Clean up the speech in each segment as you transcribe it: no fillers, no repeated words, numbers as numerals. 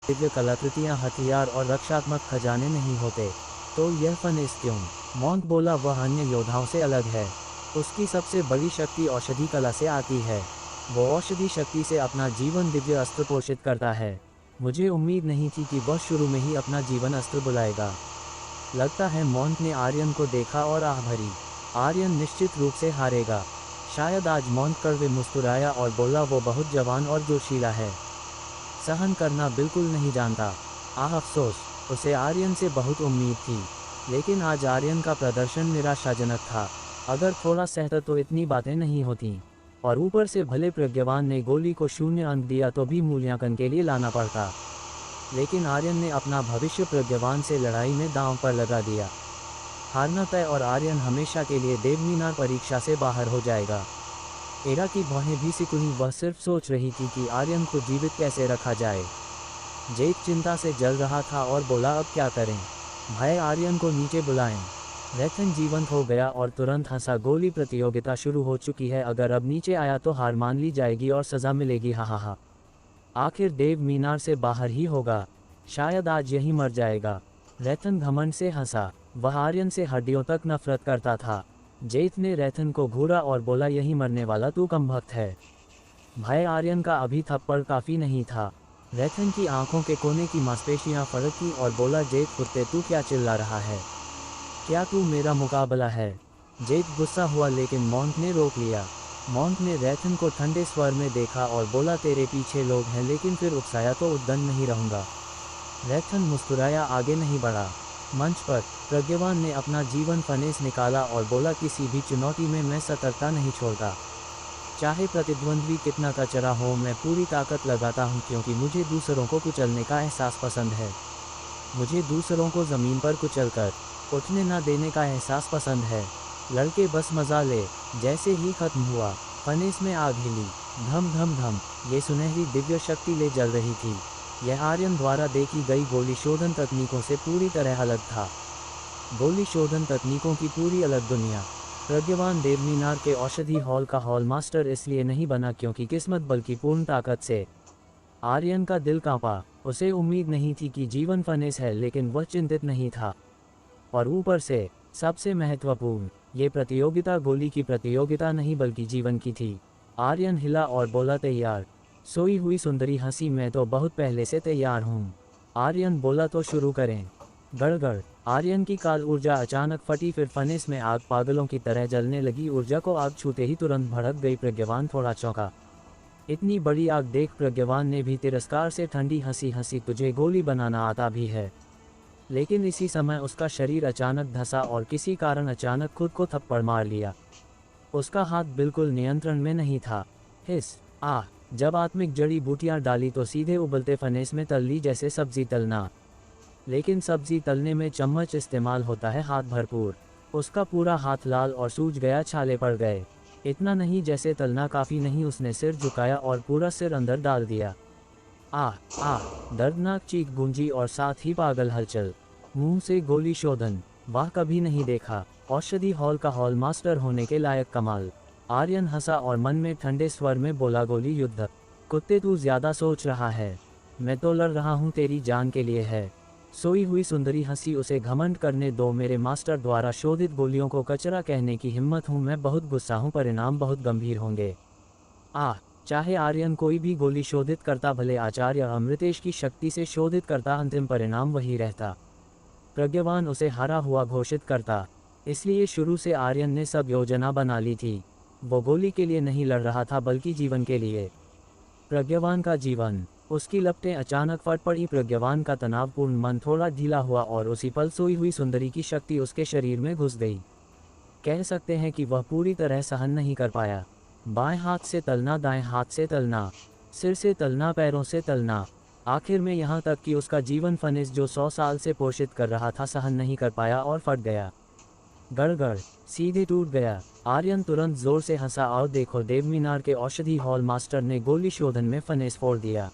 दिव्य कलाकृतियाँ, हथियार और रक्षात्मक खजाने नहीं होते, तो यह फनेस क्यों? मॉन्क बोला, वह अन्य योद्धाओं से अलग है। उसकी सबसे बड़ी शक्ति औषधि कला से आती है। वो औषधि शक्ति से अपना जीवन दिव्य अस्त्र पोषित करता है। मुझे उम्मीद नहीं थी कि वह शुरू में ही अपना जीवन अस्त्र बुलाएगा। लगता है मॉन्क ने आर्यन को देखा और आह भरी। आर्यन निश्चित रूप से हारेगा। शायद आज। मॉन्क कड़वे मुस्कुराया और बोला, वो बहुत जवान और जोशीला है, सहन करना बिल्कुल नहीं जानता। आह अफसोस, उसे आर्यन से बहुत उम्मीद थी, लेकिन आज आर्यन का प्रदर्शन निराशाजनक था। अगर थोड़ा सहता तो इतनी बातें नहीं होती, और ऊपर से भले प्रज्ञावान ने गोली को 0 अंक दिया तो भी मूल्यांकन के लिए लाना पड़ता। लेकिन आर्यन ने अपना भविष्य प्रज्ञावान से लड़ाई में दांव पर लगा दिया। हारना तय, और आर्यन हमेशा के लिए देवमीनार परीक्षा से बाहर हो जाएगा। एरा की भौहें भी सिकुड़ी। वह सिर्फ सोच रही थी कि आर्यन को जीवित कैसे रखा जाए। जेक चिंता से जल रहा था और बोला, अब क्या करें? भाई, आर्यन को नीचे बुलाएं। रेथन जीवंत हो गया और तुरंत हंसा। गोली प्रतियोगिता शुरू हो चुकी है। अगर अब नीचे आया तो हार मान ली जाएगी और सज़ा मिलेगी। हा हा हा। आखिर देव मीनार से बाहर ही होगा। शायद आज यही मर जाएगा। रेथन घमंड से हंसा। वह आर्यन से हड्डियों तक नफरत करता था। जेथ ने रेथन को घूरा और बोला, यही मरने वाला तू कमबख्त है। भाई, आर्यन का अभी थप्पड़ काफ़ी नहीं था। रेथन की आंखों के कोने की मांसपेशियां फड़की और बोला, जेथ कुत्ते, तू क्या चिल्ला रहा है? क्या तू मेरा मुकाबला है? जेथ गुस्सा हुआ, लेकिन मॉन्क ने रोक लिया। मॉन्क ने रेथन को ठंडे स्वर में देखा और बोला, तेरे पीछे लोग हैं, लेकिन फिर उकसाया तो उद्दंड नहीं रहूँगा। रेथन मुस्कुराया, आगे नहीं बढ़ा। मंच पर प्रज्ञावान ने अपना जीवन फनेस निकाला और बोला, किसी भी चुनौती में मैं सतर्कता नहीं छोड़ता। चाहे प्रतिद्वंद्वी कितना कचरा हो, मैं पूरी ताकत लगाता हूँ, क्योंकि मुझे दूसरों को कुचलने का एहसास पसंद है। मुझे दूसरों को ज़मीन पर कुचलकर उठने ना देने का एहसास पसंद है। लड़के बस मज़ा ले। जैसे ही खत्म हुआ, फनेस में आग हिली। धम धम धम। ये सुनहरी दिव्य शक्ति ले जल रही थी। यह आर्यन द्वारा देखी गई गोली शोधन तकनीकों से पूरी तरह अलग था। गोली शोधन तकनीकों की पूरी अलग दुनिया। प्रज्ञावान देवमीनार के औषधि हॉल का हॉल मास्टर इसलिए नहीं बना क्योंकि किस्मत, बल्कि पूर्ण ताकत से। आर्यन का दिल कांपा। उसे उम्मीद नहीं थी कि जीवन फनेस है, लेकिन वह चिंतित नहीं था। और ऊपर से सबसे महत्वपूर्ण, ये प्रतियोगिता गोली की प्रतियोगिता नहीं बल्कि जीवन की थी। आर्यन हिला और बोला, तैयार? सोई हुई सुंदरी हंसी, मैं तो बहुत पहले से तैयार हूँ। आर्यन बोला, तो शुरू करें। गड़गड़। आर्यन की काल ऊर्जा अचानक फटी। फिर फनेस में आग पागलों की तरह जलने लगी। ऊर्जा को आग छूते ही तुरंत भड़क गई। प्रज्ञावान थोड़ा चौंका। इतनी बड़ी आग देख प्रज्ञावान ने भी तिरस्कार से ठंडी हंसी हंसी, तुझे गोली बनाना आता भी है? लेकिन इसी समय उसका शरीर अचानक धंसा और किसी कारण अचानक खुद को थप्पड़ मार लिया। उसका हाथ बिल्कुल नियंत्रण में नहीं था। हिस आ। जब आत्मिक जड़ी बूटियां डाली तो सीधे उबलते फनेस में तल ली, जैसे सब्जी तलना। लेकिन सब्जी तलने में चम्मच इस्तेमाल होता है, हाथ भरपूर। उसका पूरा हाथ लाल और सूज गया, छाले पड़ गए। इतना नहीं, जैसे तलना काफ़ी नहीं, उसने सिर झुकाया और पूरा सिर अंदर डाल दिया। आ आ। दर्दनाक चीख गूंजी और साथ ही पागल हलचल। मुंह से गोली शोधन, वाह, कभी नहीं देखा। औषधि हॉल का हॉल मास्टर होने के लायक कमाल। आर्यन हंसा और मन में ठंडे स्वर में बोला, गोली युद्ध? कुत्ते, तू ज्यादा सोच रहा है। मैं तो लड़ रहा हूँ, तेरी जान के लिए है। सोई हुई सुंदरी हंसी, उसे घमंड करने दो। मेरे मास्टर द्वारा शोधित गोलियों को कचरा कहने की हिम्मत हूँ। मैं बहुत गुस्सा हूँ, परिणाम बहुत गंभीर होंगे। चाहे आर्यन कोई भी गोली शोधित करता, भले आचार्य अमृतेश की शक्ति से शोधित करता, अंतिम परिणाम वही रहता। प्रज्ञावान उसे हारा हुआ घोषित करता। इसलिए शुरू से आर्यन ने सब योजना बना ली थी। वो गोली के लिए नहीं लड़ रहा था, बल्कि जीवन के लिए। प्रज्ञावान का जीवन। उसकी लपटें अचानक फट पड़ी। प्रज्ञावान का तनावपूर्ण मन थोड़ा ढीला हुआ और उसी पल सोई हुई सुंदरी की शक्ति उसके शरीर में घुस गई। कह सकते हैं कि वह पूरी तरह सहन नहीं कर पाया। बाएं हाथ से तलना, दाएं हाथ से तलना, सिर से तलना, पैरों से तलना, आखिर में यहाँ तक कि उसका जीवन फनेस जो 100 साल से पोषित कर रहा था, सहन नहीं कर पाया और फट गया। गड़गड़, सीधे टूट गया। आर्यन तुरंत जोर से हंसा, और देखो, देवमीनार के औषधि हॉल मास्टर ने गोली शोधन में फनेस फोड़ दिया।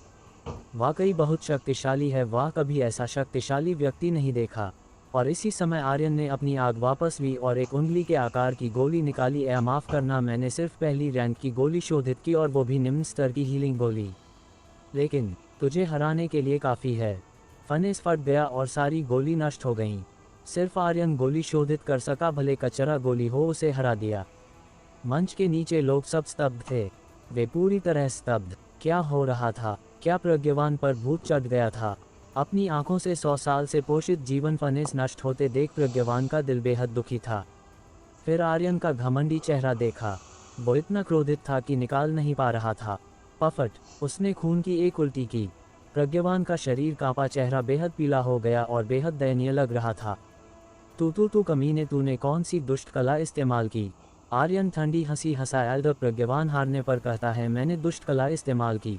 वाकई बहुत शक्तिशाली है, वाह, कभी ऐसा शक्तिशाली व्यक्ति नहीं देखा। और इसी समय आर्यन ने अपनी आग वापस ली और एक उंगली के आकार की गोली निकाली। माफ़ करना, मैंने सिर्फ पहली रैंक की गोली शोधित की, और वो भी निम्न स्तर की हीलिंग गोली। लेकिन तुझे हराने के लिए काफ़ी है। फनेस फट गया और सारी गोली नष्ट हो गईं। सिर्फ आर्यन गोली शोधित कर सका, भले कचरा गोली हो उसे हरा दिया। मंच के नीचे लोग सब स्तब्ध थे। वे पूरी तरह स्तब्ध। क्या हो रहा था? क्या प्रज्ञवान पर भूत चढ़ गया था? अपनी आंखों से 100 साल से पोषित जीवन फनेस नष्ट होते देख प्रज्ञवान का दिल बेहद दुखी था। फिर आर्यन का घमंडी चेहरा देखा। वो इतना क्रोधित था कि निकाल नहीं पा रहा था। पफट, उसने खून की एक उल्टी की। प्रज्ञवान का शरीर कांपा, चेहरा बेहद पीला हो गया और बेहद दयनीय लग रहा था। तू कमीने, तूने कौन सी दुष्ट कला इस्तेमाल की? आर्यन ठंडी हंसी हंसा। एल्डर प्रज्ञवान हारने पर कहता है मैंने दुष्ट कला इस्तेमाल की।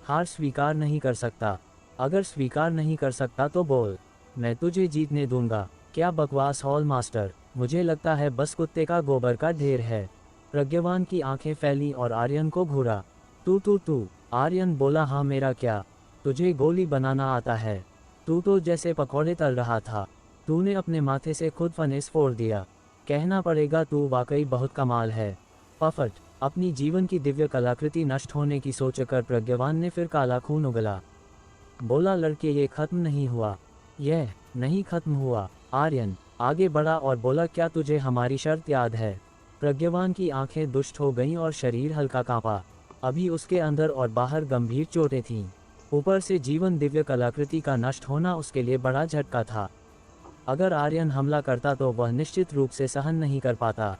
हार स्वीकार नहीं कर सकता? अगर स्वीकार नहीं कर सकता तो बोल, मैं तुझे जीतने दूंगा। क्या बकवास हॉल मास्टर, मुझे लगता है बस कुत्ते का गोबर का ढेर है। प्रज्ञवान की आंखें फैली और आर्यन को घूरा। तू आर्यन बोला, हाँ मेरा क्या? तुझे गोली बनाना आता है? तू तो जैसे पकौड़े तल रहा था। तूने अपने माथे से खुद फनेस फोड़ दिया। कहना पड़ेगा तू वाकई बहुत कमाल है। पफट, अपनी जीवन की दिव्य कलाकृति नष्ट होने की सोचकर प्रज्ञवान ने फिर काला खून उगला। बोला, लड़के ये खत्म नहीं हुआ। यह नहीं खत्म हुआ। आर्यन आगे बढ़ा और बोला, क्या तुझे हमारी शर्त याद है? प्रज्ञवान की आंखें दुष्ट हो गईं और शरीर हल्का कांपा। अभी उसके अंदर और बाहर गंभीर चोटें थीं। ऊपर से जीवन दिव्य कलाकृति का नष्ट होना उसके लिए बड़ा झटका था। अगर आर्यन हमला करता तो वह निश्चित रूप से सहन नहीं कर पाता।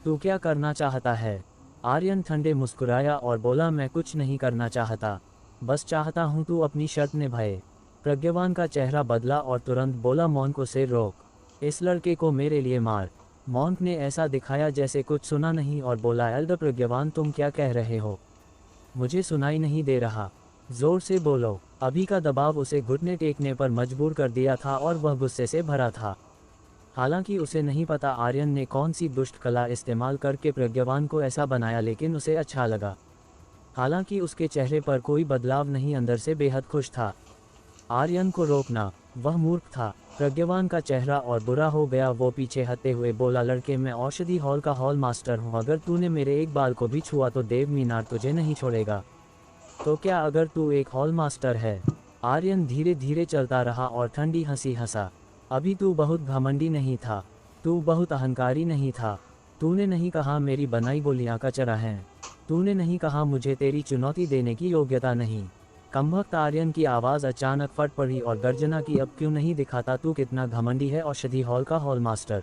तू क्या करना चाहता है? आर्यन ठंडे मुस्कुराया और बोला, मैं कुछ नहीं करना चाहता, बस चाहता हूँ तू अपनी शर्त निभाए। प्रज्ञवान का चेहरा बदला और तुरंत बोला, मॉन्क उसे रोक, इस लड़के को मेरे लिए मार। मॉन्क ने ऐसा दिखाया जैसे कुछ सुना नहीं और बोला, एल्डर प्रज्ञवान तुम क्या कह रहे हो? मुझे सुनाई नहीं दे रहा, जोर से बोलो। अभी का दबाव उसे घुटने टेकने पर मजबूर कर दिया था और वह गुस्से से भरा था। हालांकि उसे नहीं पता आर्यन ने कौन सी दुष्ट कला इस्तेमाल करके प्रज्ञवान को ऐसा बनाया, लेकिन उसे अच्छा लगा। हालांकि उसके चेहरे पर कोई बदलाव नहीं, अंदर से बेहद खुश था। आर्यन को रोकना, वह मूर्ख था। प्रज्ञवान का चेहरा और बुरा हो गया। वो पीछे हटते हुए बोला, लड़के मैं औषधि हॉल का हॉल मास्टर हूँ। अगर तूने मेरे एक बाल को भी छुआ तो देव मीनार तुझे नहीं छोड़ेगा। तो क्या अगर तू एक हॉल मास्टर है? आर्यन धीरे धीरे चलता रहा और ठंडी हंसी हंसा। अभी तू बहुत घमंडी नहीं था, तू बहुत अहंकारी नहीं था। तूने नहीं कहा मेरी बनाई गोलियां कचरा हैं। तूने नहीं कहा मुझे तेरी चुनौती देने की योग्यता नहीं। कमबख्त, आर्यन की आवाज़ अचानक फट पड़ी और गर्जना की, अब क्यों नहीं दिखाता तू कितना घमंडी है? औषधि हॉल का हॉल मास्टर,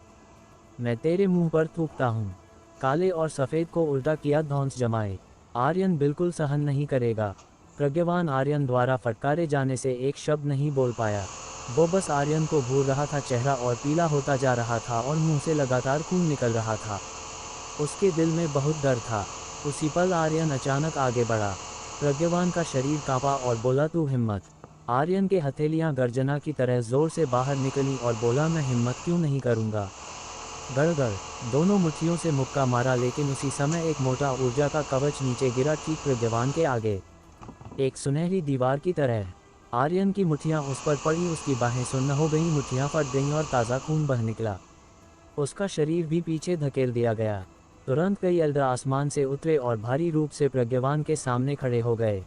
मैं तेरे मुंह पर थूकता हूँ। काले और सफ़ेद को उल्टा किया, धौंस जमाए। आर्यन बिल्कुल सहन नहीं करेगा। प्रज्ञवान आर्यन द्वारा फटकारे जाने से एक शब्द नहीं बोल पाया। वो बस आर्यन को घूर रहा था। चेहरा और पीला होता जा रहा था और मुंह से लगातार खून निकल रहा था। उसके दिल में बहुत डर था। उसी पल आर्यन अचानक आगे बढ़ा। प्रज्ञवान का शरीर कांपा और बोला, तू हिम्मत। आर्यन के हथेलियां गर्जना की तरह जोर से बाहर निकली और बोला, मैं हिम्मत क्यों नहीं करूंगा। गड़गड़, दोनों मुट्ठियों से मुक्का मारा, लेकिन उसी समय एक मोटा ऊर्जा का कवच नीचे गिरा, ठीक प्रज्ञवान के आगे, एक सुनहरी दीवार की तरह। आर्यन की मुट्ठियां उस पर पड़ी, उसकी बाहें सुन्न हो गईं, मुट्ठियां फट गईं और ताज़ा खून बह निकला। उसका शरीर भी पीछे धकेल दिया गया। तुरंत कई एल्डर आसमान से उतरे और भारी रूप से प्रज्ञवान के सामने खड़े हो गए।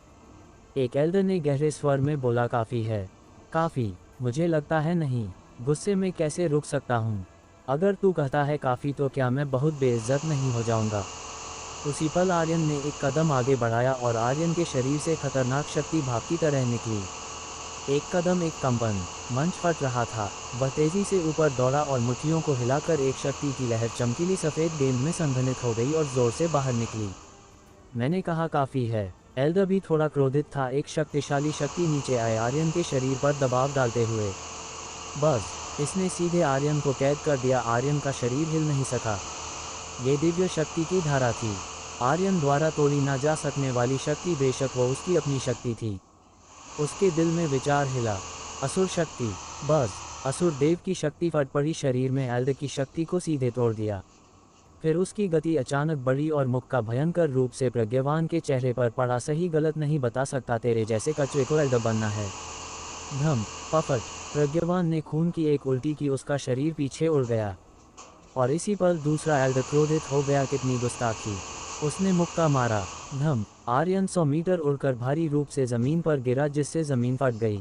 एक एल्डर ने गहरे स्वर में बोला, काफ़ी है, काफ़ी। मुझे लगता है नहीं। गुस्से में कैसे रुक सकता हूँ? अगर तू कहता है काफ़ी तो क्या मैं बहुत बेइज्जत नहीं हो जाऊँगा? उसी पल आर्यन ने एक कदम आगे बढ़ाया और आर्यन के शरीर से खतरनाक शक्ति भाप की तरह निकली। एक कदम, एक कंपन, मंच फट रहा था। वह तेजी से ऊपर दौड़ा और मुट्ठियों को हिलाकर एक शक्ति की लहर चमकीली सफ़ेद गेंद में संघनित हो गई और जोर से बाहर निकली। मैंने कहा काफ़ी है। एल्डर भी थोड़ा क्रोधित था। एक शक्तिशाली शक्ति नीचे आए, आर्यन के शरीर पर दबाव डालते हुए। बस, इसने सीधे आर्यन को कैद कर दिया। आर्यन का शरीर हिल नहीं सका। ये दिव्य शक्ति की धारा थी, आर्यन द्वारा तोड़ी ना जा सकने वाली शक्ति। बेशक वो उसकी अपनी शक्ति थी। उसके दिल में विचार हिला, असुर शक्ति। बस, असुर देव की शक्ति फट पड़ी शरीर में, एल्डर की शक्ति को सीधे तोड़ दिया। फिर उसकी गति अचानक बढ़ी और मुख का भयंकर रूप से प्रज्ञवान के चेहरे पर पड़ा। सही गलत नहीं बता सकता, तेरे जैसे कचरे को एल्डर बनना है। धम, पफट, प्रज्ञवान ने खून की एक उल्टी की, उसका शरीर पीछे उड़ गया और इसी पल दूसरा एल्डर क्रोधित हो गया। कितनी गुस्ताखी! उसने मुक्का मारा। धम। आर्यन 100 मीटर उड़कर भारी रूप से जमीन पर गिरा, जिससे जमीन फट गई।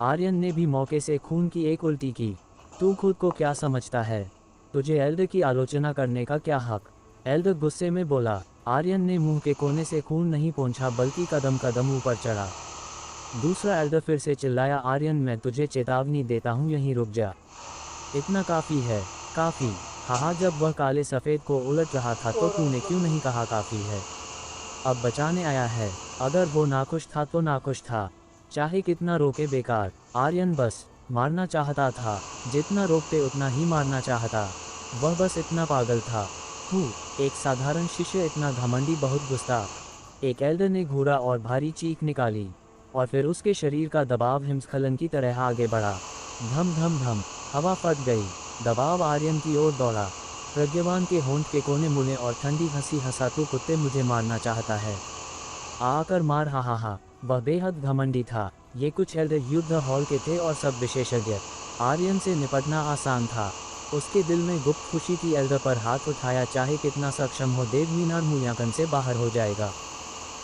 आर्यन ने भी मौके से खून की एक उल्टी की। तू खुद को क्या समझता है? तुझे एल्डर की आलोचना करने का क्या हक? एल्डर गुस्से में बोला। आर्यन ने मुंह के कोने से खून नहीं पोंछा, बल्कि कदम कदम ऊपर चढ़ा। दूसरा एल्डर फिर से चिल्लाया, आर्यन मैं तुझे चेतावनी देता हूँ, यहीं रुक जा। इतना काफ़ी है, काफ़ी। हाँ, जब वह काले सफ़ेद को उलट रहा था तो तूने क्यों नहीं कहा काफ़ी है? अब बचाने आया है। अगर वो नाखुश था तो नाखुश था, चाहे कितना रोके बेकार। आर्यन बस मारना चाहता था, जितना रोकते उतना ही मारना चाहता। वह बस इतना पागल था। एक साधारण शिष्य इतना घमंडी, बहुत गुस्ताख। एक एल्डर ने घूरा और भारी चीख निकाली, और फिर उसके शरीर का दबाव हिमस्खलन की तरह आगे बढ़ा। धम धम धम, हवा फट गई। दबाव आर्यन की ओर दौड़ा। प्रज्ञावान के होंठ के कोने मुड़े और ठंडी हंसी हंसा, तू कुत्ते मुझे मारना चाहता है? आकर मार। हा। वह बेहद घमंडी था। ये कुछ एल्डर युद्ध हॉल के थे और सब विशेषज्ञ। आर्यन से निपटना आसान था। उसके दिल में गुप्त खुशी थी। एल्डर पर हाथ उठाया, चाहे कितना सक्षम हो, देवमीनार मूल्यांकन से बाहर हो जाएगा।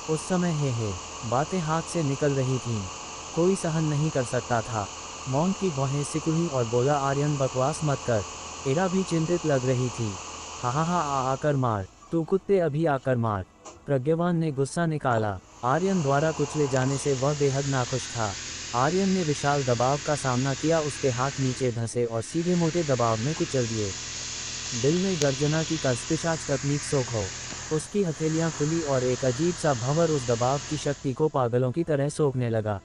उस समय हे बातें हाथ से निकल रही थीं। कोई सहन नहीं कर सकता था। मौन की भौहें सिकुड़ी और बोला, आर्यन बकवास मत कर। एरा भी चिंतित लग रही थी। हा आकर मार, तू कुत्ते अभी आकर मार। प्रज्ञावान ने गुस्सा निकाला। आर्यन द्वारा कुचले जाने से वह बेहद नाखुश था। आर्यन ने विशाल दबाव का सामना किया। उसके हाथ नीचे धंसे और सीधे मोटे दबाव में कुचल दिए। दिल में गर्जना की कस्पिशाच तकनीक सोखो। उसकी हथेलियां खुली और एक अजीब सा भंवर उस दबाव की शक्ति को पागलों की तरह सोखने लगा।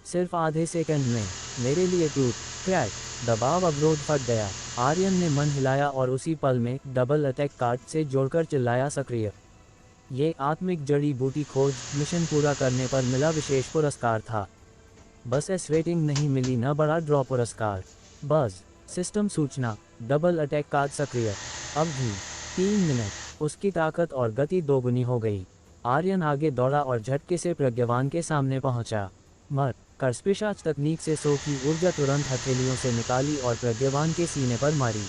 सिर्फ आधे सेकंड में मेरे लिए टूट क्रैक दबाव अवरोध फट गया। आर्यन ने मन हिलाया और उसी पल में डबल अटैक कार्ड से जोड़कर चिल्लाया, सक्रिय। ये आत्मिक जड़ी बूटी खोज मिशन पूरा करने पर मिला विशेष पुरस्कार था। बस एस रेटिंग नहीं मिली, न बड़ा ड्रॉ पुरस्कार। बस सिस्टम सूचना, डबल अटैक कार्ड सक्रिय। अवधि 3 मिनट। उसकी ताकत और गति दोगुनी हो गई। आर्यन आगे दौड़ा और झटके से प्रज्ञावान के सामने पहुंचा। मर कर्स्पिशाच तकनीक से सोखी ऊर्जा तुरंत हथेलियों से निकाली और प्रज्ञावान के सीने पर मारी।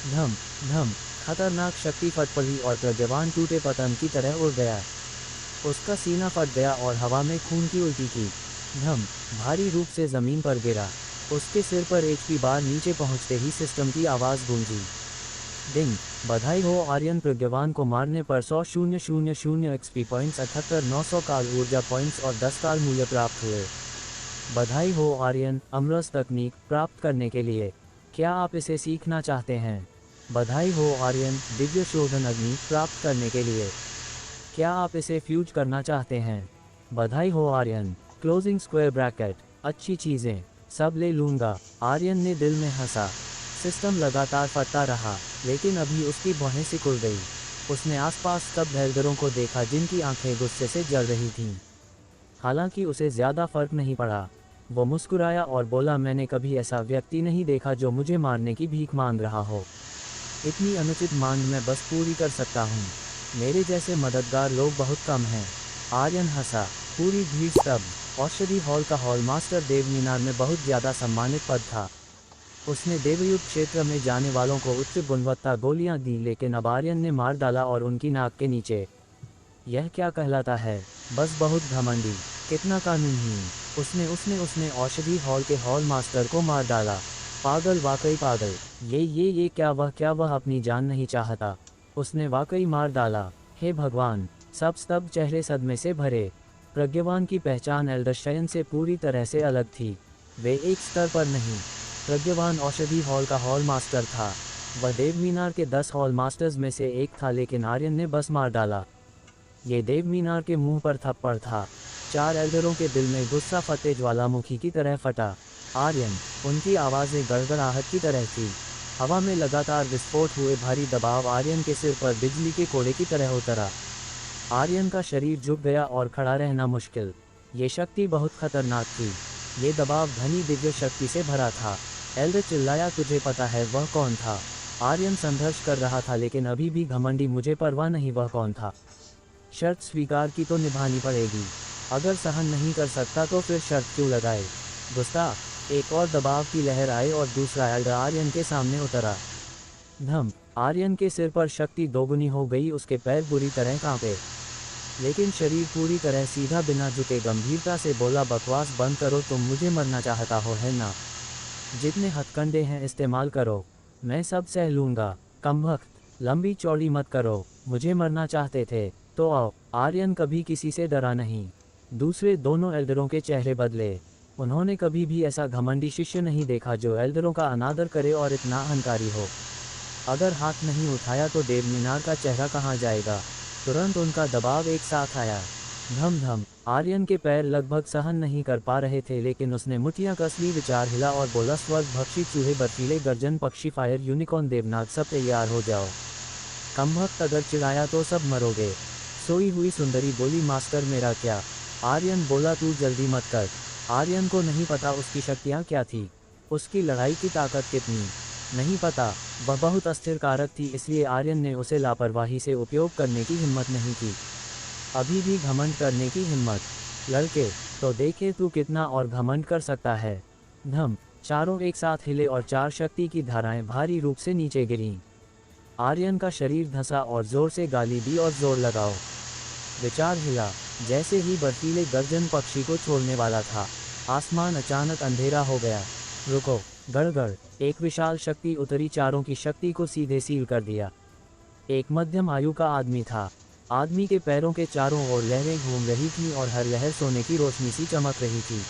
धम धम, खतरनाक शक्ति फट पड़ी और प्रज्ञावान टूटे पतंग की तरह उड़ गया। उसका सीना फट गया और हवा में खून की उल्टी की। धम, भारी रूप से जमीन पर गिरा। उसके सिर पर एचपी बार नीचे पहुंचते ही सिस्टम की आवाज़ गूंजी। डिंग, बधाई हो आर्यन, प्रज्ञावान को मारने पर 100,000 एक्सपी पॉइंट्स, 78,900 काल ऊर्जा पॉइंट्स और 10 काल मूल्य प्राप्त हुए। बधाई हो आर्यन, अमरस तकनीक प्राप्त करने के लिए। क्या आप इसे सीखना चाहते हैं? बधाई हो आर्यन, दिव्य शोधन अग्नि प्राप्त करने के लिए। क्या आप इसे फ्यूज करना चाहते हैं? बधाई हो आर्यन, क्लोजिंग स्क्वायर ब्रैकेट। अच्छी चीज़ें सब ले लूँगा। आर्यन ने दिल में हंसा। सिस्टम लगातार फटता रहा, लेकिन अभी उसकी भौहें सिकुड़ गई। उसने आसपास स्तब्ध एल्डरों को देखा, जिनकी आंखें गुस्से से जल रही थीं। हालांकि उसे ज़्यादा फर्क नहीं पड़ा। वो मुस्कुराया और बोला, मैंने कभी ऐसा व्यक्ति नहीं देखा जो मुझे मारने की भीख मांग रहा हो। इतनी अनुचित मांग मैं बस पूरी कर सकता हूँ। मेरे जैसे मददगार लोग बहुत कम हैं। आर्यन हंसा। पूरी भीड़ स्तब्ध। औषधि हॉल का हॉल मास्टर देवमीनार में बहुत ज़्यादा सम्मानित पद था। उसने देवयुग क्षेत्र में जाने वालों को उच्च गुणवत्ता गोलियां दी, लेकिन अब आर्यन ने मार डाला और उनकी नाक के नीचे। यह क्या कहलाता है? बस बहुत घमंडी, कितना कानूनहीन। उसने औषधि हॉल के हॉल मास्टर को मार डाला। पागल, वाकई पागल। ये क्या वह अपनी जान नहीं चाहता? उसने वाकई मार डाला। हे भगवान! सब स्तब्ध, चेहरे सदमे से भरे। प्रज्ञावान की पहचान एल्डरशयन से पूरी तरह से अलग थी। वे एक स्तर पर नहीं। प्रज्ञावान औषधि हॉल का हॉल मास्टर था। वह देवमीनार के 10 हॉल मास्टर्स में से एक था, लेकिन आर्यन ने बस मार डाला। ये देवमीनार के मुंह पर थप्पड़ था। 4 एल्डरों के दिल में गुस्सा फतेह ज्वालामुखी की तरह फटा। आर्यन, उनकी आवाज़ें गड़गड़ाहट की तरह थी। हवा में लगातार विस्फोट हुए। भारी दबाव आर्यन के सिर पर बिजली के कोड़े की तरह उतरा। आर्यन का शरीर झुक गया और खड़ा रहना मुश्किल। ये शक्ति बहुत खतरनाक थी। ये दबाव घनी दिव्य शक्ति से भरा था। एल्डर चिल्लाया, तुझे पता है वह कौन था? आर्यन संघर्ष कर रहा था, लेकिन अभी भी घमंडी, मुझे परवाह नहीं वह कौन था। शर्त स्वीकार की तो निभानी पड़ेगी। अगर सहन नहीं कर सकता तो फिर शर्त क्यों लगाए? गुस्ताख। एक और दबाव की लहर आई और दूसरा एल्डर आर्यन के सामने उतरा। धम, आर्यन के सिर पर शक्ति दोगुनी हो गई। उसके पैर बुरी तरह कांपे। लेकिन शरीर पूरी तरह सीधा बिना झुके गंभीरता से बोला, बकवास बंद करो, तुम मुझे मरना चाहता हो है ना? जितने हथकंडे हैं इस्तेमाल करो, मैं सब सह लूँगा। कमबख्त, लंबी चौड़ी मत करो, मुझे मरना चाहते थे तो आओ। आर्यन कभी किसी से डरा नहीं। दूसरे दोनों एल्डरों के चेहरे बदले। उन्होंने कभी भी ऐसा घमंडी शिष्य नहीं देखा जो एल्डरों का अनादर करे और इतना अहंकारी हो। अगर हाथ नहीं उठाया तो देवमीनार का चेहरा कहाँ जाएगा? तुरंत उनका दबाव एक साथ आया। धम धम। आर्यन के पैर लगभग सहन नहीं कर पा रहे थे, लेकिन उसने मुठ्ठियां कस ली, विचार हिला और बोला, स्वर्ग भक्षी चूहे, बर्फीले गर्जन पक्षी, फायर यूनिकॉर्न, देवनाग, सब तैयार हो जाओ। कमबख्त, अगर चिढ़ाया तो सब मरोगे। सोई हुई सुंदरी बोली, मास्टर मेरा क्या? आर्यन बोला, तू जल्दी मत कर। आर्यन को नहीं पता उसकी शक्तियाँ क्या थी, उसकी लड़ाई की ताकत कितनी, नहीं पता। वह बहुत अस्थिर कारक थी, इसलिए आर्यन ने उसे लापरवाही से उपयोग करने की हिम्मत नहीं की। अभी भी घमंड करने की हिम्मत? लड़के, तो देखे तू कितना और घमंड कर सकता है। धम। चारों एक साथ हिले और 4 शक्ति की धाराएं भारी रूप से नीचे गिरीं। आर्यन का शरीर धंसा और जोर से गाली दी, और जोर लगाओ। विचार हिला। जैसे ही बर्फीले गर्जन पक्षी को छोड़ने वाला था, आसमान अचानक अंधेरा हो गया। रुको। गड़गड़। एक विशाल शक्ति उतरी, चारों की शक्ति को सीधे सील कर दिया। एक मध्यम आयु का आदमी था। आदमी के पैरों के चारों ओर लहरें घूम रही थीं और हर लहर सोने की रोशनी सी चमक रही थी।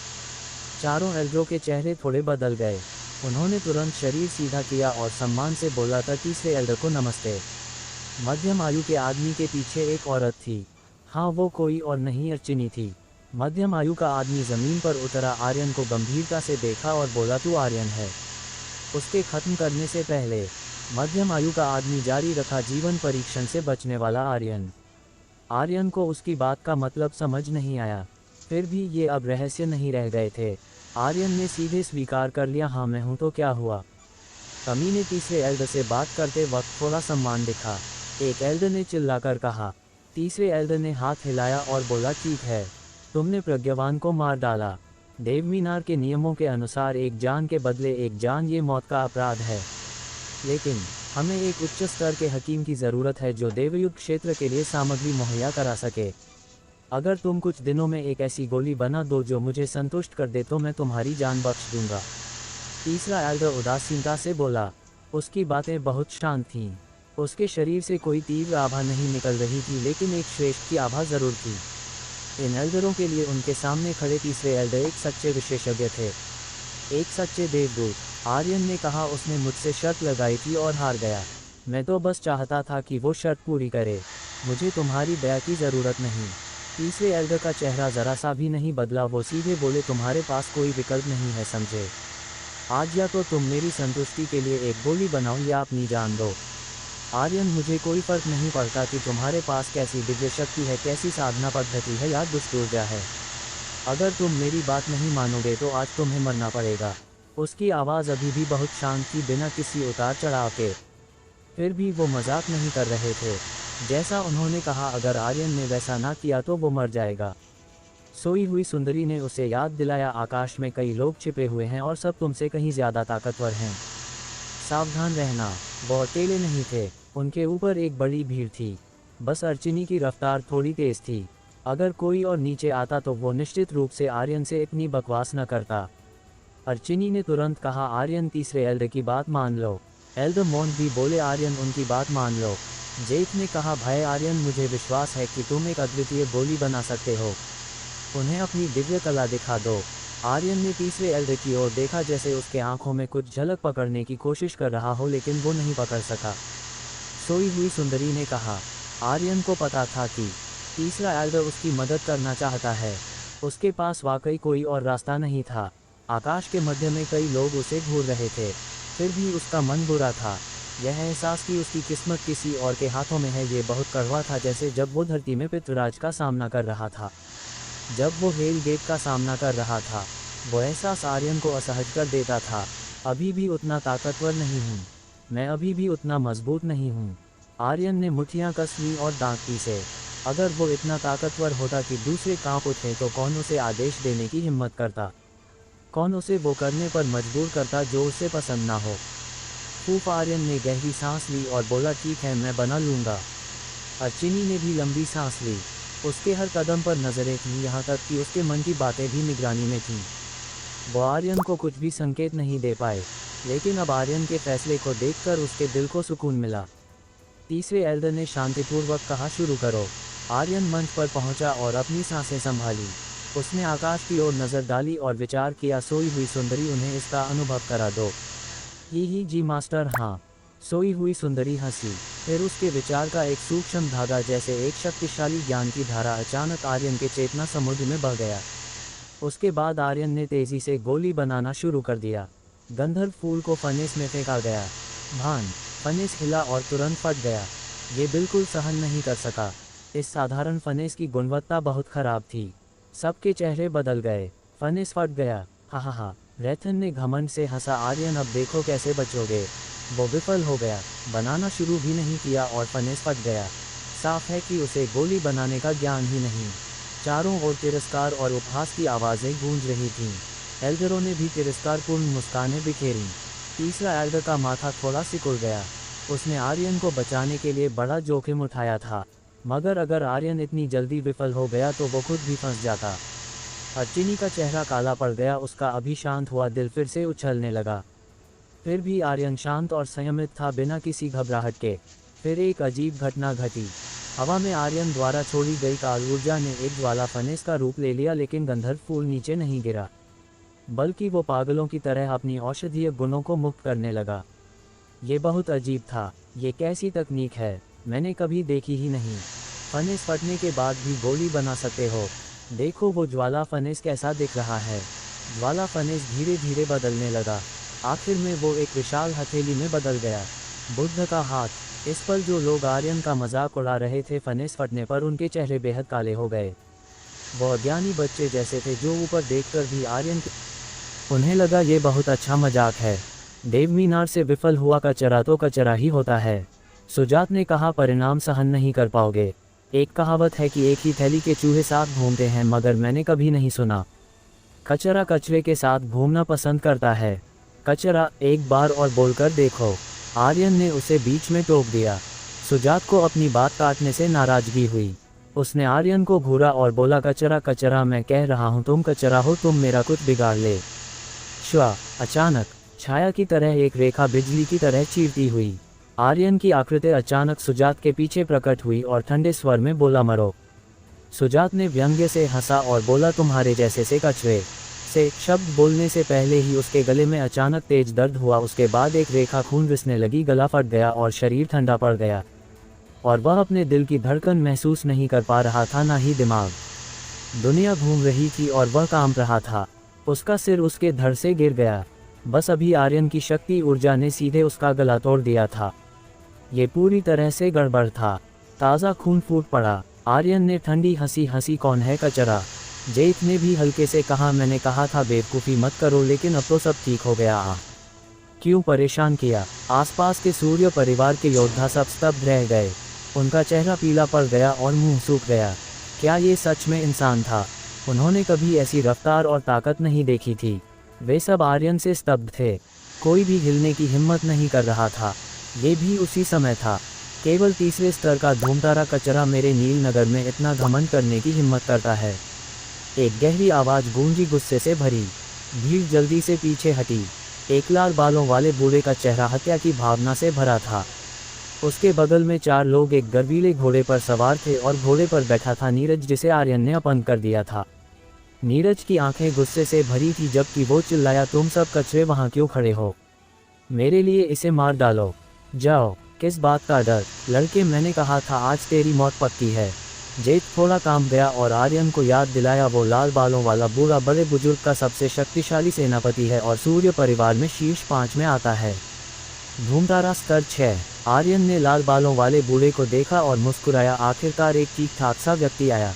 चारों एल्डरों के चेहरे थोड़े बदल गए। उन्होंने तुरंत शरीर सीधा किया और सम्मान से बोला था, तीसरे एल्डर को नमस्ते। मध्यम आयु के आदमी के पीछे एक औरत थी। हाँ, वो कोई और नहीं, अर्चिनी थी। मध्यम आयु का आदमी जमीन पर उतरा, आर्यन को गंभीरता से देखा और बोला, तू आर्यन है? उसके खत्म करने से पहले मध्यम आयु का आदमी जारी रखा, जीवन परीक्षण से बचने वाला आर्यन। आर्यन को उसकी बात का मतलब समझ नहीं आया, फिर भी ये अब रहस्य नहीं रह गए थे। आर्यन ने सीधे स्वीकार कर लिया, हाँ मैं हूँ, तो क्या हुआ? कमी ने तीसरे एल्डर से बात करते वक्त थोड़ा सम्मान दिखा, एक एल्डर ने चिल्लाकर कहा। तीसरे एल्डर ने हाथ हिलाया और बोला, ठीक है, तुमने प्रज्ञावान को मार डाला। देवमीनार के नियमों के अनुसार एक जान के बदले एक जान, ये मौत का अपराध है। लेकिन हमें एक उच्च स्तर के हकीम की ज़रूरत है जो देवयुद्ध क्षेत्र के लिए सामग्री मुहैया करा सके। अगर तुम कुछ दिनों में एक ऐसी गोली बना दो जो मुझे संतुष्ट कर दे तो मैं तुम्हारी जान बख्श दूंगा। तीसरा एल्डर उदासीनता से बोला। उसकी बातें बहुत शांत थीं। उसके शरीर से कोई तीव्र आभा नहीं निकल रही थी, लेकिन एक श्रेष्ठ की आभा जरूर थी। इन एल्डरों के लिए उनके सामने खड़े तीसरे एल्डर एक सच्चे विशेषज्ञ थे, एक सच्चे देवदूत। आर्यन ने कहा, उसने मुझसे शर्त लगाई थी और हार गया। मैं तो बस चाहता था कि वो शर्त पूरी करे, मुझे तुम्हारी दया की ज़रूरत नहीं। तीसरे एल्डर का चेहरा ज़रा सा भी नहीं बदला, वो सीधे बोले, तुम्हारे पास कोई विकल्प नहीं है, समझे? आज या तो तुम मेरी संतुष्टि के लिए एक गोली बनाओ या अपनी जान दो। आर्यन, मुझे कोई फ़र्क नहीं पड़ता कि तुम्हारे पास कैसी दिव्य शक्ति है, कैसी साधना पद्धति है या दुष्ट ऊर्जा है। अगर तुम मेरी बात नहीं मानोगे तो आज तुम्हें मरना पड़ेगा। उसकी आवाज़ अभी भी बहुत शांत थी, बिना किसी उतार चढ़ाव के। फिर भी वो मजाक नहीं कर रहे थे। जैसा उन्होंने कहा, अगर आर्यन ने वैसा ना किया तो वो मर जाएगा। सोई हुई सुंदरी ने उसे याद दिलाया, आकाश में कई लोग छिपे हुए हैं और सब तुमसे कहीं ज़्यादा ताकतवर हैं। सावधान रहना। वो अकेले नहीं थे, उनके ऊपर एक बड़ी भीड़ थी। बस अर्चिनी की रफ्तार थोड़ी तेज़ थी। अगर कोई और नीचे आता तो वो निश्चित रूप से आर्यन से इतनी बकवास न करता। अर्चिनी ने तुरंत कहा, आर्यन, तीसरे एल्डर की बात मान लो। एल्डर मोंट भी बोले, आर्यन, उनकी बात मान लो। जेठ ने कहा, भाई आर्यन, मुझे विश्वास है कि तुम एक अद्वितीय गोली बना सकते हो। उन्हें अपनी दिव्य कला दिखा दो। आर्यन ने तीसरे एल्डर की ओर देखा, जैसे उसके आंखों में कुछ झलक पकड़ने की कोशिश कर रहा हो, लेकिन वो नहीं पकड़ सका। सोई हुई सुंदरी ने कहा। आर्यन को पता था कि तीसरा एल्डर उसकी मदद करना चाहता है। उसके पास वाकई कोई और रास्ता नहीं था। आकाश के मध्य में कई लोग उसे घूर रहे थे, फिर भी उसका मन बुरा था। यह एहसास कि उसकी किस्मत किसी और के हाथों में है, ये बहुत कड़वा था, जैसे जब वो धरती में पितृराज का सामना कर रहा था, जब वो हेल गेट का सामना कर रहा था। वो एहसास आर्यन को असहज कर देता था। अभी भी उतना ताकतवर नहीं हूँ, मैं अभी भी उतना मजबूत नहीं हूँ। आर्यन ने मुठ्ठियाँ कस लीं और दांत पीसे। अगर वो इतना ताकतवर होता कि दूसरे कांप उठे तो कौन उसे आदेश देने की हिम्मत करता? कौन उसे वो करने पर मजबूर करता जो उसे पसंद ना हो? फूफ, आर्यन ने गहरी सांस ली और बोला, ठीक है, मैं बना लूँगा। अर्चिनी ने भी लंबी सांस ली। उसके हर कदम पर नजरें थीं, यहाँ तक कि उसके मन की बातें भी निगरानी में थीं। वो आर्यन को कुछ भी संकेत नहीं दे पाए, लेकिन अब आर्यन के फैसले को देखकर उसके दिल को सुकून मिला। तीसरे एल्डर ने शांतिपूर्वक कहा, शुरू करो। आर्यन मंच पर पहुंचा और अपनी सांसें संभाली। उसने आकाश की ओर नजर डाली और विचार किया, सोई हुई सुंदरी, उन्हें इसका अनुभव करा दो। ही जी मास्टर, हाँ। सोई हुई सुंदरी हंसी। फिर उसके विचार का एक सूक्ष्म धागा जैसे एक शक्तिशाली ज्ञान की धारा अचानक आर्यन के चेतना समुद्र में बह गया। उसके बाद आर्यन ने तेजी से गोली बनाना शुरू कर दिया। गंधर्व फूल को फनेस में फेंका गया। भान फनेस हिला और तुरंत फट गया। ये बिल्कुल सहन नहीं कर सका। इस साधारण फनेस की गुणवत्ता बहुत खराब थी। सबके चेहरे बदल गए। फनेस फट गया। हा। रेथन ने घमंड से हंसा, आर्यन अब देखो कैसे बचोगे। वो विफल हो गया। बनाना शुरू भी नहीं किया और फनेस फट गया। साफ है कि उसे गोली बनाने का ज्ञान ही नहीं। चारों ओर तिरस्कार और उपहास की आवाज़ें गूंज रही थीं। एल्डरों ने भी तिरस्कारपूर्ण मुस्कानें बिखेरी। तीसरा एल्डर का माथा थोड़ा सिकुड़ गया। उसने आर्यन को बचाने के लिए बड़ा जोखिम उठाया था, मगर अगर आर्यन इतनी जल्दी विफल हो गया तो वो खुद भी फंस जाता। अर्चिनी का चेहरा काला पड़ गया। उसका अभी शांत हुआ दिल फिर से उछलने लगा। फिर भी आर्यन शांत और संयमित था, बिना किसी घबराहट के। फिर एक अजीब घटना घटी। हवा में आर्यन द्वारा छोड़ी गई काल ऊर्जा ने एक ज्वाला फनेस का रूप ले लिया, लेकिन गंधर्व फूल नीचे नहीं गिरा, बल्कि वो पागलों की तरह अपनी औषधीय गुणों को मुक्त करने लगा। ये बहुत अजीब था। ये कैसी तकनीक है, मैंने कभी देखी ही नहीं। फनेस फटने के बाद भी गोली बना सकते हो। देखो वो ज्वाला फनेस कैसा दिख रहा है। ज्वाला फनेस धीरे धीरे बदलने लगा। आखिर में वो एक विशाल हथेली में बदल गया। बुद्ध का हाथ। इस पल जो लोग आर्यन का मजाक उड़ा रहे थे, फनेस फटने पर उनके चेहरे बेहद काले हो गए। वो अज्ञानी बच्चे जैसे थे जो ऊपर देखकर भी आर्यन उन्हें लगा ये बहुत अच्छा मजाक है। देव मीनार से विफल हुआ कचरा तो कचरा ही होता है। सुजात ने कहा, परिणाम सहन नहीं कर पाओगे। एक कहावत है कि एक ही थैली के चूहे साथ घूमते हैं, मगर मैंने कभी नहीं सुना कचरा कचरे के साथ घूमना पसंद करता है। कचरा, एक बार और बोलकर देखो। आर्यन ने उसे बीच में टोक दिया। सुजात को अपनी बात काटने से नाराजगी हुई। उसने आर्यन को घूरा और बोला, कचरा कचरा, मैं कह रहा हूँ तुम कचरा हो, तुम मेरा कुछ बिगाड़ ले। श्वा। अचानक छाया की तरह एक रेखा बिजली की तरह चीरती हुई। आर्यन की आकृति अचानक सुजात के पीछे प्रकट हुई और ठंडे स्वर में बोला, मरो। सुजात ने व्यंग्य से हंसा और बोला, तुम्हारे जैसे से कचरे से। शब्द बोलने से पहले ही उसके गले में अचानक तेज दर्द हुआ। उसके बाद एक रेखा खून रिसने लगी, गला फट गया और शरीर ठंडा पड़ गया। और वह अपने दिल की धड़कन महसूस नहीं कर पा रहा था, ना ही दिमाग। दुनिया घूम रही थी और वह कांप रहा था। उसका सिर उसके धड़ से गिर गया। बस अभी आर्यन की शक्ति ऊर्जा ने सीधे उसका गला तोड़ दिया था। ये पूरी तरह से गड़बड़ था। ताज़ा खून फूट पड़ा। आर्यन ने ठंडी हंसी हंसी, कौन है कचरा। जेठ ने भी हल्के से कहा, मैंने कहा था बेवकूफ़ी मत करो, लेकिन अब तो सब ठीक हो गया। क्यों परेशान किया। आसपास के सूर्य परिवार के योद्धा सब स्तब्ध रह गए। उनका चेहरा पीला पड़ गया और मुंह सूख गया। क्या ये सच में इंसान था? उन्होंने कभी ऐसी रफ्तार और ताकत नहीं देखी थी। वे सब आर्यन से स्तब्ध थे। कोई भी हिलने की हिम्मत नहीं कर रहा था। ये भी उसी समय था। केवल तीसरे स्तर का धूमतारा कचरा मेरे नील नगर में इतना घमंड करने की हिम्मत करता है। एक गहरी आवाज़ गूंजी, गुस्से से भरी। भीड़ जल्दी से पीछे हटी। एक लाल बालों वाले बूढ़े का चेहरा हत्या की भावना से भरा था। उसके बगल में 4 लोग एक गर्वीले घोड़े पर सवार थे और घोड़े पर बैठा था नीरज, जिसे आर्यन ने अपहरण कर दिया था। नीरज की आंखें गुस्से से भरी थी जबकि वो चिल्लाया, तुम सब कचरे वहाँ क्यों खड़े हो? मेरे लिए इसे मार डालो। जाओ। किस बात का डर? लड़के, मैंने कहा था आज तेरी मौत पक्की है। जेठ थोड़ा कांप गया और आर्यन को याद दिलाया, वो लाल बालों वाला बूढ़ा बड़े बुजुर्ग का सबसे शक्तिशाली सेनापति है और सूर्य परिवार में शीर्ष 5 में आता है। धूमतारा स्तर 6। आर्यन ने लाल बालों वाले बूढ़े को देखा और मुस्कुराया। आखिरकार एक ठीक ठाक सा व्यक्ति आया।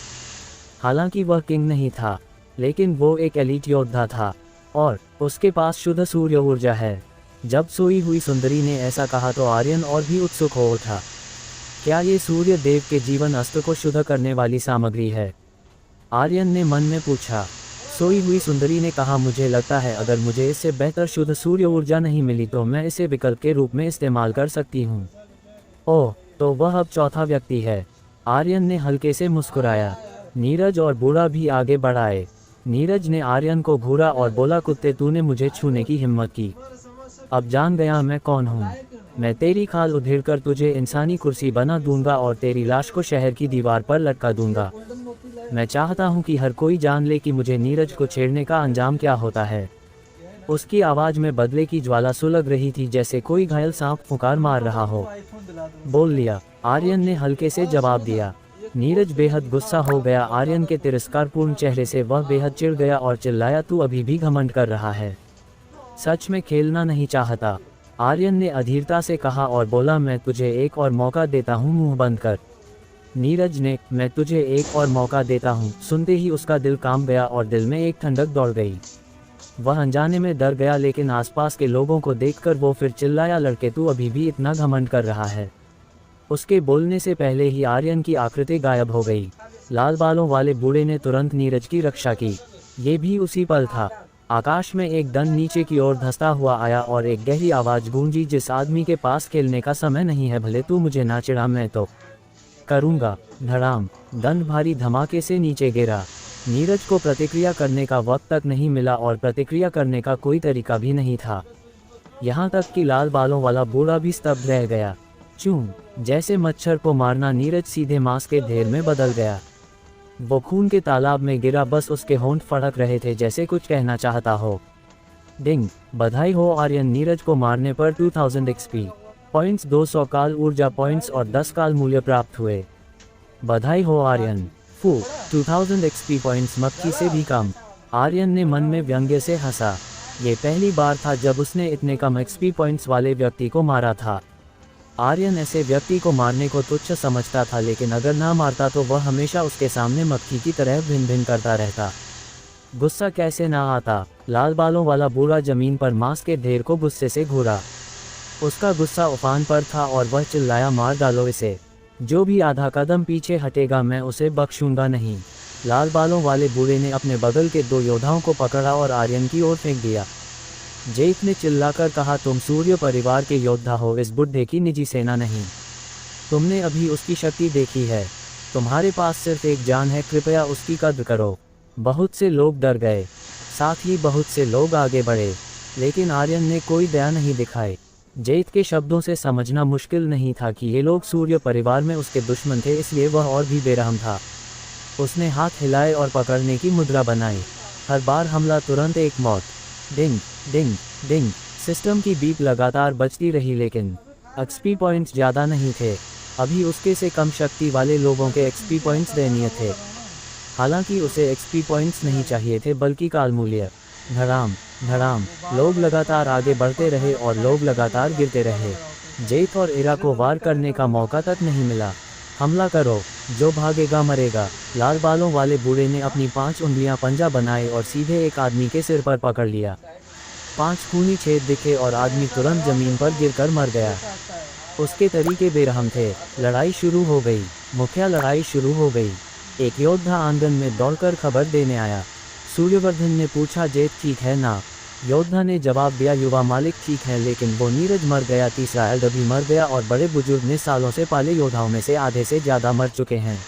हालांकि वह किंग नहीं था, लेकिन वो एक एलीट योद्धा था और उसके पास शुद्ध सूर्य ऊर्जा है। जब सोई हुई सुंदरी ने ऐसा कहा तो आर्यन और भी उत्सुक हो उठा। क्या ये सूर्य देव के जीवन अस्त्र को शुद्ध करने वाली सामग्री है? आर्यन ने मन में पूछा। सोई हुई सुंदरी ने कहा, मुझे लगता है अगर मुझे इससे बेहतर शुद्ध सूर्य ऊर्जा नहीं मिली तो मैं इसे विकल्प के रूप में इस्तेमाल कर सकती हूँ। ओह, तो वह अब चौथा व्यक्ति है। आर्यन ने हल्के से मुस्कुराया। नीरज और बूढ़ा भी आगे बढ़ाए। नीरज ने आर्यन को घूरा और बोला, कुत्ते, तूने मुझे छूने की हिम्मत की। अब जान गया मैं कौन हूँ। मैं तेरी खाल उधेड़कर तुझे इंसानी कुर्सी बना दूंगा और तेरी लाश को शहर की दीवार पर लटका दूंगा। मैं चाहता हूँ कि हर कोई जान ले कि मुझे नीरज को छेड़ने का अंजाम क्या होता है। उसकी आवाज़ में बदले की ज्वाला सुलग रही थी, जैसे कोई घायल सांप फुकार मार रहा हो। बोल लिया, आर्यन ने हल्के से जवाब दिया। नीरज बेहद गुस्सा हो गया। आर्यन के तिरस्कारपूर्ण चेहरे से वह बेहद चिढ़ गया और चिल्लाया, तू अभी भी घमंड कर रहा है, सच में खेलना नहीं चाहता। आर्यन ने अधीरता से कहा और बोला, मैं तुझे एक और मौका देता हूँ, मुंह बंद कर। नीरज ने, मैं तुझे एक और मौका देता हूँ, सुनते ही उसका दिल कांप गया और दिल में एक ठंडक दौड़ गई। वह अनजाने में डर गया, लेकिन आसपास के लोगों को देखकर वो फिर चिल्लाया, लड़के, तू अभी भी इतना घमंड कर रहा है। उसके बोलने से पहले ही आर्यन की आकृति गायब हो गई। लाल बालों वाले बूढ़े ने तुरंत नीरज की रक्षा की। ये भी उसी पल था। आकाश में एक दंड नीचे की ओर धंसता हुआ आया और एक गहरी आवाज़ गूंजी, जिस आदमी के पास खेलने का समय नहीं है, भले तू मुझे ना चिढ़ा, मैं तो करूँगा। धड़ाम, दंड भारी धमाके से नीचे गिरा। नीरज को प्रतिक्रिया करने का वक्त तक नहीं मिला और प्रतिक्रिया करने का कोई तरीका भी नहीं था। यहाँ तक कि लाल बालों वाला बूढ़ा भी स्तब्ध रह गया। चूं, जैसे मच्छर को मारना, नीरज सीधे मांस के ढेर में बदल गया। वो खून के तालाब में गिरा, बस उसके होंठ फड़क रहे थे, जैसे कुछ कहना चाहता हो। डिंग, बधाई हो आर्यन, नीरज को मारने पर 2000 एक्सपी पॉइंट्स, 200 काल ऊर्जा पॉइंट्स और 10 काल मूल्य प्राप्त हुए। बधाई हो आर्यन। फू, 2000 एक्सपी पॉइंट्स मक्खी से भी कम। आर्यन ने मन में व्यंग्य से हंसा। ये पहली बार था जब उसने इतने कम एक्सपी पॉइंट्स वाले व्यक्ति को मारा था। आर्यन ऐसे व्यक्ति को मारने को तुच्छ समझता था, लेकिन अगर ना मारता तो वह हमेशा उसके सामने मक्खी की तरह भिन भिन करता रहता। गुस्सा कैसे ना आता। लाल बालों वाला बूढ़ा जमीन पर मांस के ढेर को गुस्से से घूरा। उसका गुस्सा उफान पर था और वह चिल्लाया, मार डालो इसे, जो भी आधा कदम पीछे हटेगा मैं उसे बख्शूंगा नहीं। लाल बालों वाले बूढ़े ने अपने बगल के 2 योद्धाओं को पकड़ा और आर्यन की ओर फेंक दिया। जेक ने चिल्लाकर कहा, तुम सूर्य परिवार के योद्धा हो, इस बुड्ढे की निजी सेना नहीं। तुमने अभी उसकी शक्ति देखी है। तुम्हारे पास सिर्फ एक जान है, कृपया उसकी कद्र करो। बहुत से लोग डर गए, साथ ही बहुत से लोग आगे बढ़े, लेकिन आर्यन ने कोई दया नहीं दिखाई। जेक के शब्दों से समझना मुश्किल नहीं था कि ये लोग सूर्य परिवार में उसके दुश्मन थे, इसलिए वह और भी बेरहम था। उसने हाथ हिलाए और पकड़ने की मुद्रा बनाई। हर बार हमला, तुरंत एक मौत। डिंग डिंग डिंग, सिस्टम की बीप लगातार बजती रही, लेकिन एक्सपी पॉइंट्स ज़्यादा नहीं थे। अभी उसके से कम शक्ति वाले लोगों के एक्सपी पॉइंट्स दयनीय थे। हालांकि उसे एक्सपी पॉइंट्स नहीं चाहिए थे, बल्कि काल मूल्य। धड़ाम धड़ाम, लोग लगातार आगे बढ़ते रहे और लोग लगातार गिरते रहे। जेक और इरा को वार करने का मौका तक नहीं मिला। हमला करो, जो भागेगा मरेगा। लाल बालों वाले बूढ़े ने अपनी 5 उंगलियां पंजा बनाई और सीधे एक आदमी के सिर पर पकड़ लिया। 5 खूनी छेद दिखे और आदमी तुरंत जमीन पर गिरकर मर गया। उसके तरीके बेरहम थे। लड़ाई शुरू हो गई। मुखिया लड़ाई शुरू हो गई। एक योद्धा आंगन में दौड़कर खबर देने आया। सूर्यवर्धन ने पूछा, जेक ठीक है ना? योद्धा ने जवाब दिया, युवा मालिक ठीक है, लेकिन वो नीरज मर गया, तीसरा एल्डर भी मर गया और बड़े बुजुर्ग ने सालों से पाले योद्धाओं में से आधे से ज़्यादा मर चुके हैं।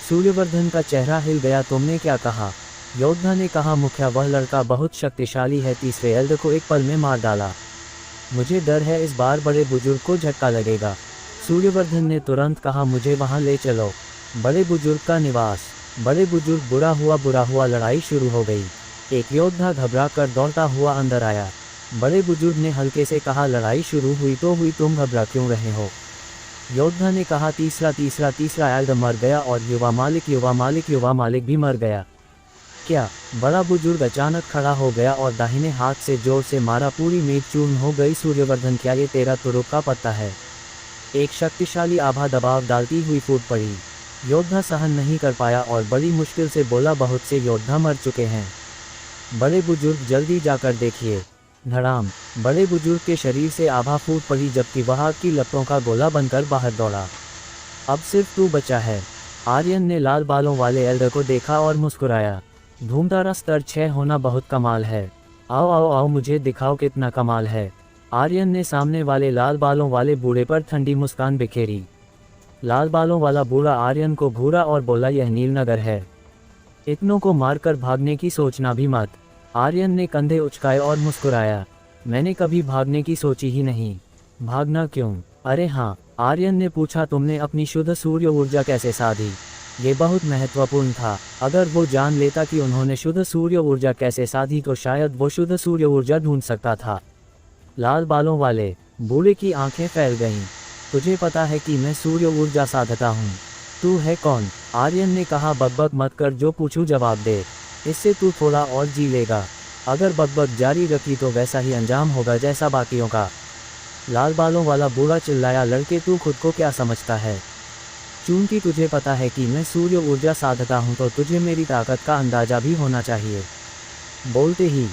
सूर्यवर्धन का चेहरा हिल गया। तुमने क्या कहा? योद्धा ने कहा, मुखिया, वह लड़का बहुत शक्तिशाली है, तीसरे एल्डर को एक पल में मार डाला। मुझे डर है इस बार बड़े बुजुर्ग को झटका लगेगा। सूर्यवर्धन ने तुरंत कहा, मुझे वहाँ ले चलो। बड़े बुजुर्ग का निवास। बड़े बुजुर्ग, बुरा हुआ। लड़ाई शुरू हो गई। एक योद्धा घबरा कर दौड़ता हुआ अंदर आया। बड़े बुजुर्ग ने हल्के से कहा, लड़ाई शुरू हुई तो हुई, तुम घबरा क्यों रहे हो? योद्धा ने कहा, तीसरा एल्डर मर गया और युवा मालिक भी मर गया। क्या? बड़ा बुजुर्ग अचानक खड़ा हो गया और दाहिने हाथ से जोर से मारा, पूरी मेज चूर्ण हो गई। सूर्यवर्धन, क्या ये तेरा तुरुप का पत्ता है? एक शक्तिशाली आभा दबाव डालती हुई फूट पड़ी। योद्धा सहन नहीं कर पाया और बड़ी मुश्किल से बोला, बहुत से योद्धा मर चुके हैं। बड़े बुजुर्ग, जल्दी जाकर देखिए। धड़ाम, बड़े बुजुर्ग के शरीर से आभा फूट पड़ी, जबकि वह आग की लपटों का गोला बनकर बाहर दौड़ा। अब सिर्फ तू बचा है। आर्यन ने लाल बालों वाले एल्डर को देखा और मुस्कुराया। धूमधारा स्तर 6 होना बहुत कमाल है। आओ, मुझे दिखाओ कितना कमाल है। आर्यन ने सामने वाले लाल बालों वाले बूढ़े पर ठंडी मुस्कान बिखेरी। लाल बालों वाला बूढ़ा आर्यन को घूरा और बोला, यह नीलनगर है। इतनों को मारकर भागने की सोचना भी मत। आर्यन ने कंधे उचकाए और मुस्कुराया। मैंने कभी भागने की सोची ही नहीं। भागना क्यों? अरे हाँ, आर्यन ने पूछा, तुमने अपनी शुद्ध सूर्य ऊर्जा कैसे साधी? ये बहुत महत्वपूर्ण था। अगर वो जान लेता कि उन्होंने शुद्ध सूर्य ऊर्जा कैसे साधी तो शायद वो शुद्ध सूर्य ऊर्जा ढूंढ सकता था। लाल बालों वाले बूढ़े की आंखें फैल गईं। तुझे पता है कि मैं सूर्य ऊर्जा साधता हूँ। तू है कौन? आर्यन ने कहा, बकबक मत कर, जो पूछूं जवाब दे। इससे तू थोड़ा और जी लेगा। अगर बकबक जारी रखी तो वैसा ही अंजाम होगा जैसा बाकियों का। लाल बालों वाला बूढ़ा चिल्लाया, लड़के तू खुद को क्या समझता है? चूंकि तुझे पता है कि मैं सूर्य ऊर्जा साधता हूँ तो तुझे मेरी ताकत का अंदाजा भी होना चाहिए। बोलते ही